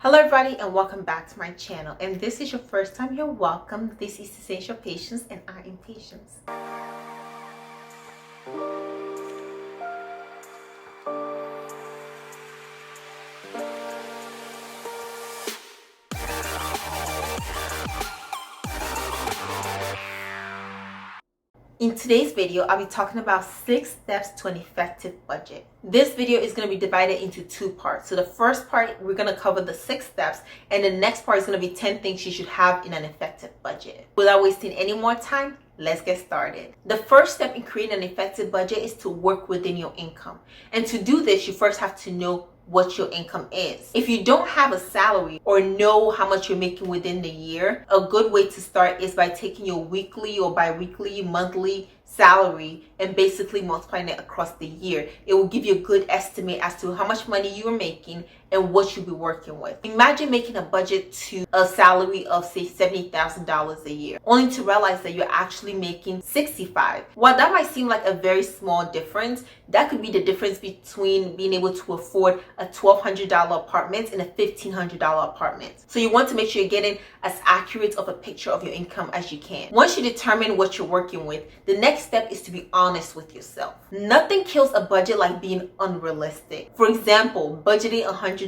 Hello everybody and welcome back to my channel. And this is your first time, you're welcome. This is Essential Patience and I am Patience. In today's video, I'll be talking about 6 steps to an effective budget. This video is going to be divided into 2 parts. So the first part, we're going to cover the 6 steps, and the next part is going to be 10 things you should have in an effective budget. Without wasting any more time, let's get started. The first step in creating an effective budget is to work within your income. And to do this, you first have to know what your income is. If you don't have a salary or know how much you're making within the year, a good way to start is by taking your weekly or bi-weekly, monthly salary and basically multiplying it across the year. It will give you a good estimate as to how much money you are making and what you'll be working with. Imagine making a budget to a salary of say $70,000 a year, only to realize that you're actually making $65,000. While that might seem like a very small difference, that could be the difference between being able to afford a $1,200 apartment and a $1,500 apartment. So you want to make sure you're getting as accurate of a picture of your income as you can. Once you determine what you're working with, the next step is to be honest with yourself. Nothing kills a budget like being unrealistic. For example, budgeting $100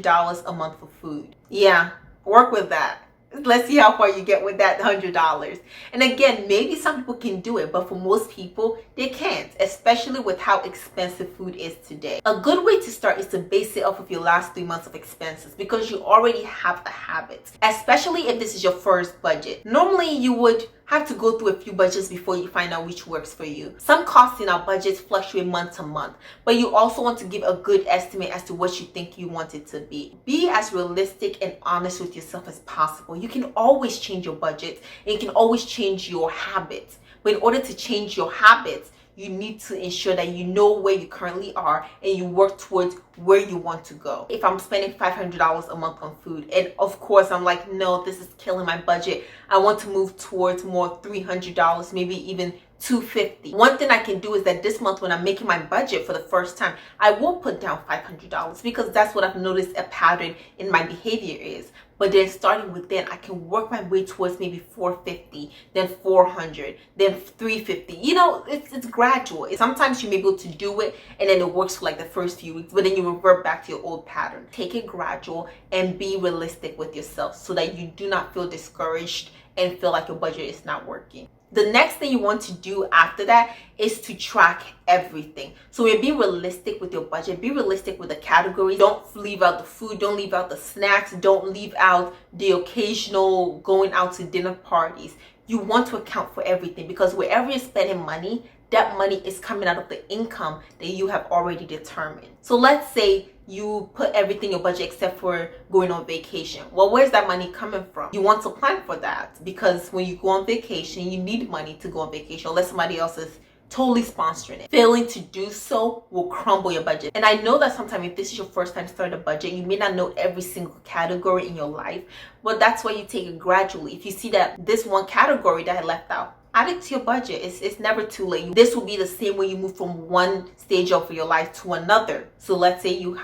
a month for food. Yeah, work with that. Let's see how far you get with that $100. And again, maybe some people can do it, but for most people, they can't, especially with how expensive food is today. A good way to start is to base it off of your last 3 months of expenses, because you already have a habit, especially if this is your first budget. Normally, you would have to go through a few budgets before you find out which works for you. Some costs in our budgets fluctuate month to month, but you also want to give a good estimate as to what you think you want it to be. Be as realistic and honest with yourself as possible. You can always change your budget and you can always change your habits. But in order to change your habits, you need to ensure that you know where you currently are and you work towards where you want to go. If I'm spending $500 a month on food, and of course I'm like, no, this is killing my budget, I want to move towards more $300, maybe even $250. One thing I can do is that this month when I'm making my budget for the first time, I will put down $500 because that's what I've noticed a pattern in my behavior is. But then starting with then, I can work my way towards maybe $450, then $400, then $350. You know, it's gradual. Sometimes you may be able to do it and then it works for like the first few weeks, but then you revert back to your old pattern. Take it gradual and be realistic with yourself so that you do not feel discouraged and feel like your budget is not working. The next thing you want to do after that is to track everything. So be realistic with your budget. Be realistic with the categories. Don't leave out the food. Don't leave out the snacks. Don't leave out the occasional going out to dinner parties. You want to account for everything because wherever you're spending money, that money is coming out of the income that you have already determined. So let's say you put everything in your budget except for going on vacation. Well, where's that money coming from? You want to plan for that because when you go on vacation, you need money to go on vacation unless somebody else is totally sponsoring it. Failing to do so will crumble your budget. And I know that sometimes if this is your first time starting a budget, you may not know every single category in your life, but that's why you take it gradually. If you see that this one category that I left out, add it to your budget. It's never too late. This will be the same when you move from one stage of your life to another. So let's say you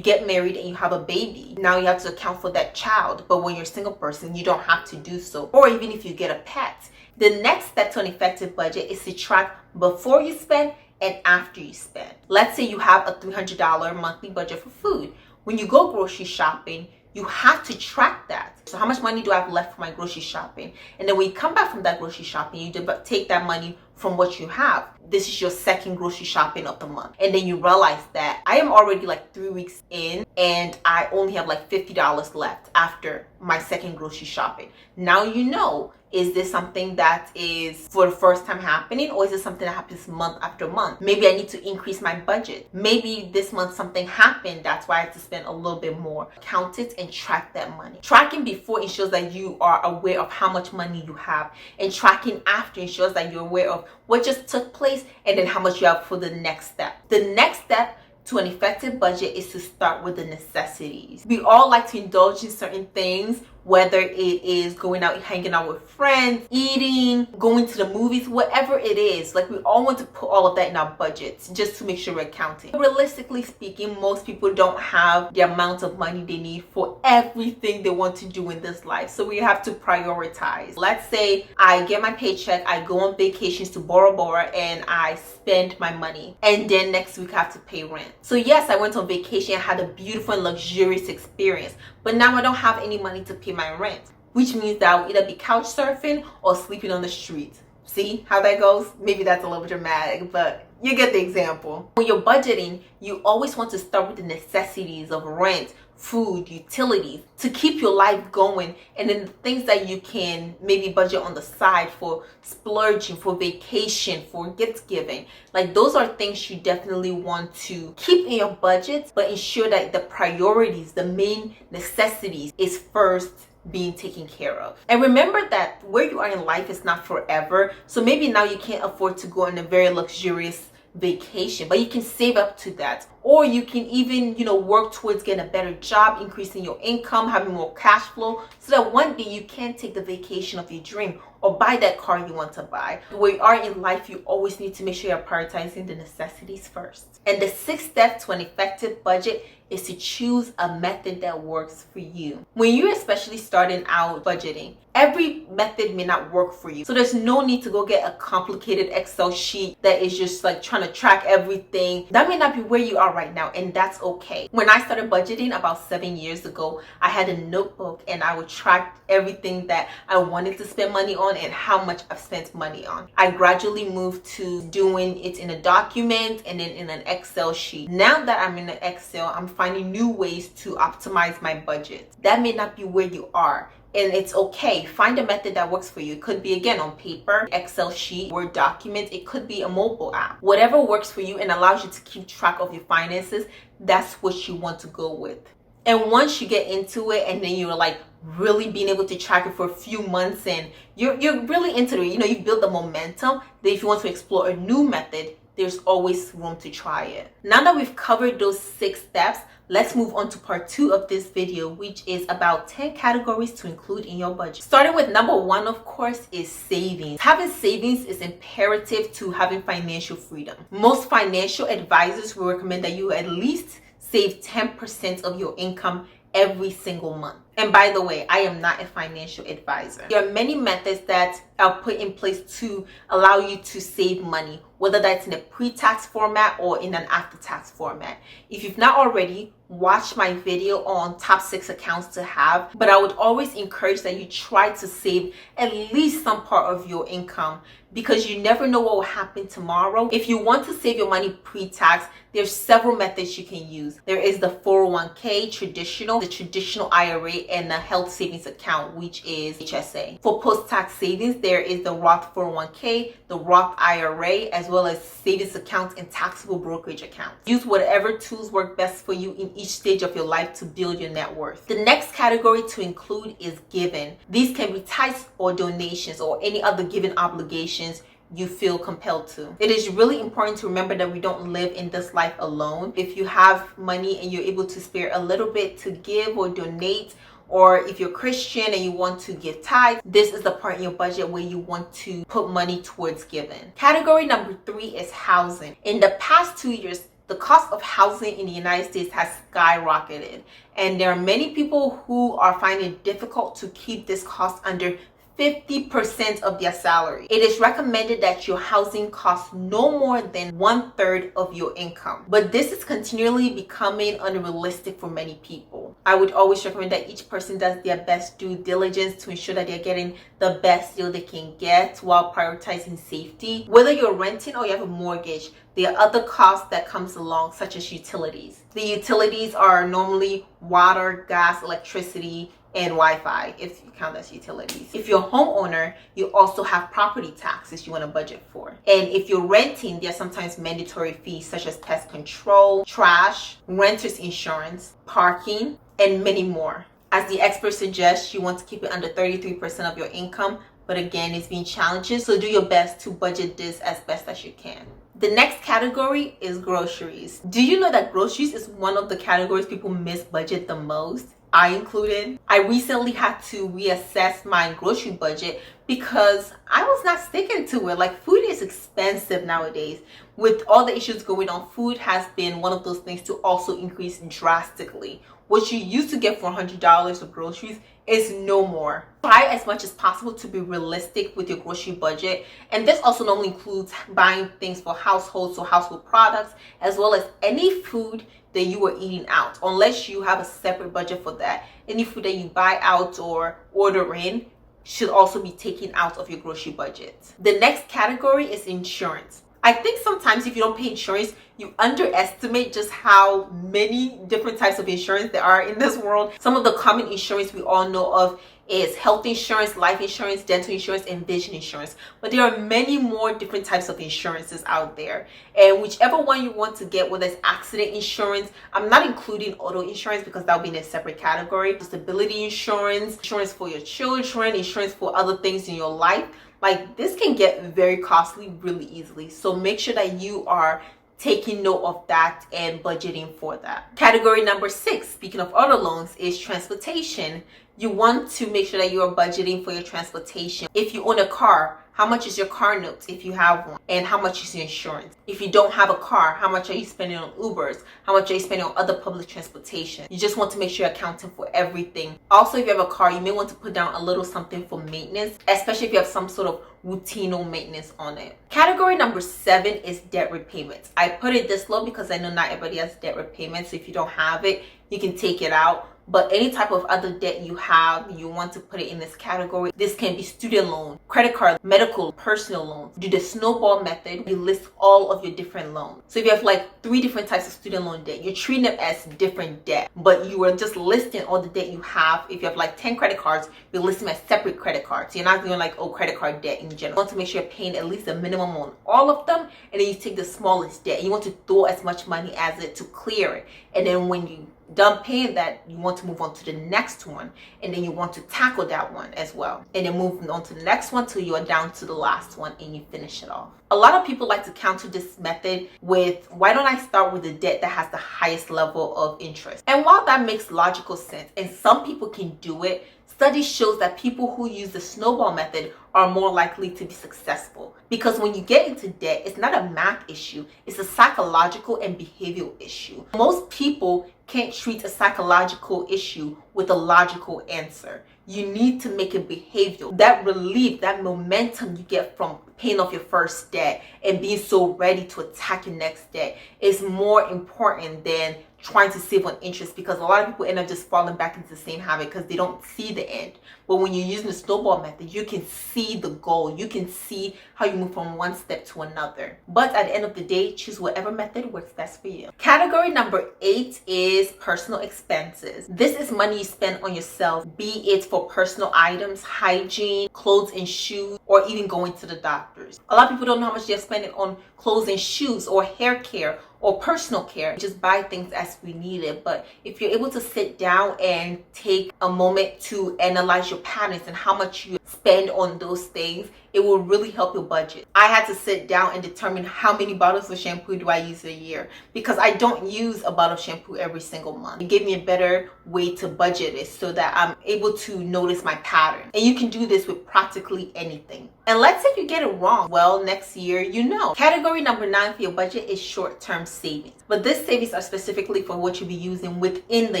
get married and you have a baby. Now you have to account for that child. But when you're a single person, you don't have to do so. Or even if you get a pet. The next step to an effective budget is to track before you spend and after you spend. Let's say you have a $300 monthly budget for food. When you go grocery shopping, you have to track that. So how much money do I have left for my grocery shopping? And then when you come back from that grocery shopping, you take that money from what you have. This is your second grocery shopping of the month. And then you realize that I am already like 3 weeks in and I only have like $50 left after my second grocery shopping. Now you know, is this something that is for the first time happening or is it something that happens month after month? Maybe I need to increase my budget. Maybe this month something happened, that's why I have to spend a little bit more. Count it and track that money. Tracking before ensures that you are aware of how much money you have, and tracking after ensures that you're aware of what just took place and then how much you have for the next step. The next step to an effective budget is to start with the necessities. We all like to indulge in certain things whether it is going out, hanging out with friends, eating, going to the movies, whatever it is. Like, we all want to put all of that in our budgets just to make sure we're counting. Realistically speaking, most people don't have the amount of money they need for everything they want to do in this life. So we have to prioritize. Let's say I get my paycheck, I go on vacations to Bora Bora, and I spend my money, and then next week I have to pay rent. So yes, I went on vacation and had a beautiful and luxurious experience, but now I don't have any money to pay my rent, which means that I'll either be couch surfing or sleeping on the street. See how that goes? Maybe that's a little dramatic, but you get the example. When you're budgeting, you always want to start with the necessities of rent, food, utilities, to keep your life going, and then the things that you can maybe budget on the side for splurging, for vacation, for gift giving. Like, those are things you definitely want to keep in your budget, but ensure that the priorities, the main necessities, is first being taken care of. And remember that where you are in life is not forever. So maybe now you can't afford to go on a very luxurious vacation, but you can save up to that. Or you can even, work towards getting a better job, increasing your income, having more cash flow, so that one day you can take the vacation of your dream or buy that car you want to buy. Where you are in life, you always need to make sure you're prioritizing the necessities first. And the 6 steps to an effective budget is to choose a method that works for you. When you're especially starting out budgeting, every method may not work for you. So there's no need to go get a complicated Excel sheet that is just like trying to track everything. That may not be where you are right now, and that's okay. When I started budgeting about 7 years ago, I had a notebook and I would track everything that I wanted to spend money on and how much I've spent money on. I gradually moved to doing it in a document and then in an Excel sheet. Now that I'm in an Excel, I'm finding new ways to optimize my budget. That may not be where you are, and it's okay. Find a method that works for you. It could be, again, on paper, Excel sheet, Word document. It could be a mobile app. Whatever works for you and allows you to keep track of your finances, that's what you want to go with. And once you get into it and then you're like really being able to track it for a few months and you're really into it, you build the momentum, then if you want to explore a new method, there's always room to try it. Now that we've covered those 6 steps, let's move on to part 2 of this video, which is about 10 categories to include in your budget. Starting with number 1, of course, is savings. Having savings is imperative to having financial freedom. Most financial advisors will recommend that you at least save 10% of your income every single month. And by the way, I am not a financial advisor. There are many methods that are put in place to allow you to save money, whether that's in a pre-tax format or in an after-tax format. If you've not already, watch my video on top 6 accounts to have, but I would always encourage that you try to save at least some part of your income, because you never know what will happen tomorrow. If you want to save your money pre-tax, there's several methods you can use. There is the 401k traditional, the traditional IRA, and the health savings account, which is HSA. For post-tax savings, there is the Roth 401k, the Roth IRA, as well as savings accounts and taxable brokerage accounts. Use whatever tools work best for you in each stage of your life to build your net worth. The next category to include is giving. These can be tithes or donations or any other giving obligations you feel compelled to. It is really important to remember that we don't live in this life alone. If you have money and you're able to spare a little bit to give or donate, or if you're Christian and you want to give tithes, this is the part in your budget where you want to put money towards giving. Category number 3 is housing. In the past 2 years, the cost of housing in the United States has skyrocketed, and there are many people who are finding it difficult to keep this cost under 50% of their salary. It is recommended that your housing costs no more than 1/3 of your income. But this is continually becoming unrealistic for many people. I would always recommend that each person does their best due diligence to ensure that they're getting the best deal they can get while prioritizing safety. Whether you're renting or you have a mortgage, there are other costs that comes along, such as utilities. The utilities are normally water, gas, electricity, and Wi-Fi, if you count as utilities. If you're a homeowner, you also have property taxes you want to budget for. And if you're renting, there are sometimes mandatory fees such as pest control, trash, renter's insurance, parking, and many more. As the expert suggests, you want to keep it under 33% of your income, but again, it's been challenging, so do your best to budget this as best as you can. The next category is groceries. Do you know that groceries is one of the categories people miss budget the most? I included. I recently had to reassess my grocery budget because I was not sticking to it. Like, food is expensive nowadays. With all the issues going on, food has been one of those things to also increase drastically. What you used to get for $100 of groceries is no more. Try as much as possible to be realistic with your grocery budget. And this also normally includes buying things for households, so household products, as well as any food that you are eating out. Unless you have a separate budget for that, any food that you buy out or order in should also be taken out of your grocery budget. The next category is insurance. I think sometimes if you don't pay insurance, you underestimate just how many different types of insurance there are in this world. Some of the common insurance we all know of is health insurance, life insurance, dental insurance, and vision insurance. But there are many more different types of insurances out there. And whichever one you want to get, whether it's accident insurance, I'm not including auto insurance because that would be in a separate category. Disability insurance, insurance for your children, insurance for other things in your life. Like, this can get very costly really easily. So make sure that you are taking note of that and budgeting for that. Category number 6, speaking of auto loans, is transportation. You want to make sure that you are budgeting for your transportation. If you own a car, how much is your car note if you have one? And how much is your insurance? If you don't have a car, how much are you spending on Ubers? How much are you spending on other public transportation? You just want to make sure you're accounting for everything. Also, if you have a car, you may want to put down a little something for maintenance, especially if you have some sort of routine maintenance on it. Category number 7 is debt repayments. I put it this low because I know not everybody has debt repayments. So if you don't have it, you can take it out. But any type of other debt you have, you want to put it in this category. This can be student loan, credit card, medical, personal loans. Do the snowball method. You list all of your different loans. So if you have like 3 different types of student loan debt, you're treating them as different debt, but you are just listing all the debt you have. If you have like 10 credit cards, you list them as separate credit cards. So you're not doing like, oh, credit card debt in general. You want to make sure you're paying at least a minimum on all of them, and then you take the smallest debt. You want to throw as much money as it to clear it. And then when you done paying that, you want to move on to the next one, and then you want to tackle that one as well, and then move on to the next one till you are down to the last one and you finish it off. A lot of people like to counter this method with, why don't I start with the debt that has the highest level of interest? And while that makes logical sense and some people can do it, study shows that people who use the snowball method are more likely to be successful. Because when you get into debt, it's not a math issue, it's a psychological and behavioral issue. Most people can't treat a psychological issue with a logical answer. You need to make it behavioral. That relief, that momentum you get from paying off your first debt and being so ready to attack your next debt is more important than trying to save on interest, because a lot of people end up just falling back into the same habit because they don't see the end. But when you're using the snowball method, you can see the goal. You can see how you move from one step to another. But at the end of the day, choose whatever method works best for you. Category number 8 is personal expenses. This is money you spend on yourself, be it for personal items, hygiene, clothes and shoes, or even going to the doctors. A lot of people don't know how much they're spending on clothes and shoes or hair care or personal care. Just buy things as we need it. But if you're able to sit down and take a moment to analyze your patterns and how much you spend on those things, it will really help your budget. I had to sit down and determine how many bottles of shampoo do I use a year, because I don't use a bottle of shampoo every single month. It gave me a better way to budget it so that I'm able to notice my pattern. And you can do this with practically anything. And let's say you get it wrong. Well, next year, you know. Category number 9 for your budget is short-term savings. But this savings are specifically for what you'll be using within the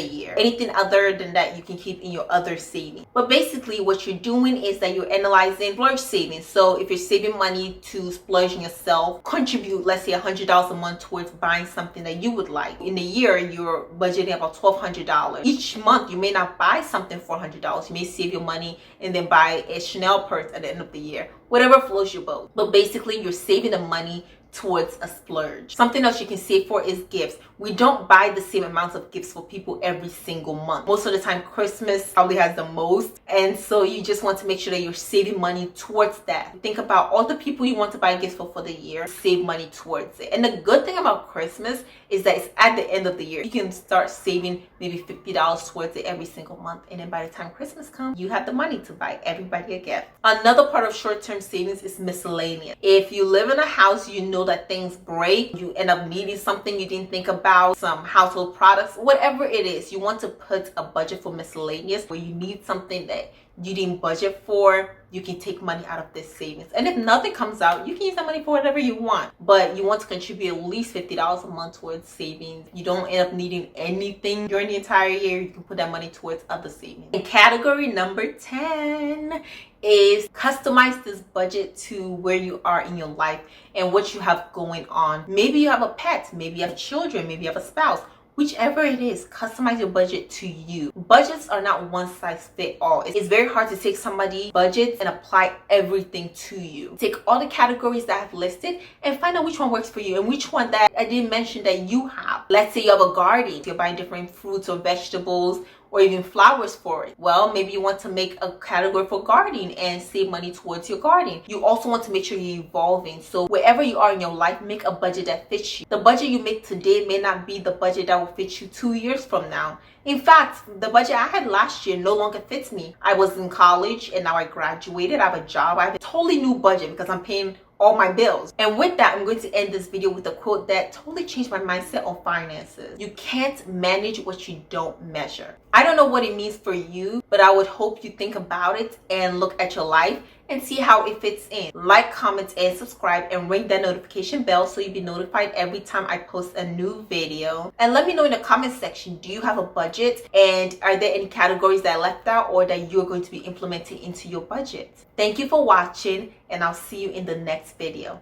year. Anything other than that, you can keep in your other savings. But basically, what you're doing is that you're analyzing splurge savings. So if you're saving money to splurge on yourself, contribute, let's say $100 a month towards buying something that you would like. In a year, you're budgeting about $1,200. Each month, you may not buy something for $100. You may save your money and then buy a Chanel purse at the end of the year. Whatever floats your boat. But basically, you're saving the money towards a splurge. Something else you can save for is gifts. We don't buy the same amounts of gifts for people every single month. Most of the time, Christmas probably has the most. And so you just want to make sure that you're saving money towards that. Think about all the people you want to buy gifts for the year. Save money towards it. And the good thing about Christmas is that it's at the end of the year. You can start saving maybe $50 towards it every single month. And then by the time Christmas comes, you have the money to buy everybody a gift. Another part of short-term savings is miscellaneous. If you live in a house, you know that things break, you end up needing something you didn't think about, some household products, whatever it is, you want to put a budget for miscellaneous where you need something that you didn't budget for. You can take money out of this savings, and if nothing comes out, you can use that money for whatever you want, but you want to contribute at least $50 a month towards savings. You don't end up needing anything during the entire year. You can put that money towards other savings. And category number 10 is customize this budget to where you are in your life and what you have going on. Maybe you have a pet, maybe you have children, maybe you have a spouse. Whichever it is, customize your budget to you. Budgets are not one size fit all. It's very hard to take somebody's budget and apply everything to you. Take all the categories that I've listed and find out which one works for you and which one that I didn't mention that you have. Let's say you have a garden. You're buying different fruits or vegetables or even flowers for it. Well, maybe you want to make a category for gardening and save money towards your garden. You also want to make sure you're evolving. So wherever you are in your life, make a budget that fits you. The budget you make today may not be the budget that will fit you 2 years from now. In fact, the budget I had last year no longer fits me. I was in college and now I graduated. I have a job. I have a totally new budget because I'm paying all my bills. And with that, I'm going to end this video with a quote that totally changed my mindset on finances. You can't manage what you don't measure. I don't know what it means for you, but I would hope you think about it and look at your life and see how it fits in. Like, comment, and subscribe, and ring that notification bell so you'll be notified every time I post a new video. And let me know in the comment section, do you have a budget? And are there any categories that I left out or that you're going to be implementing into your budget? Thank you for watching, and I'll see you in the next video.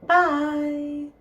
Bye!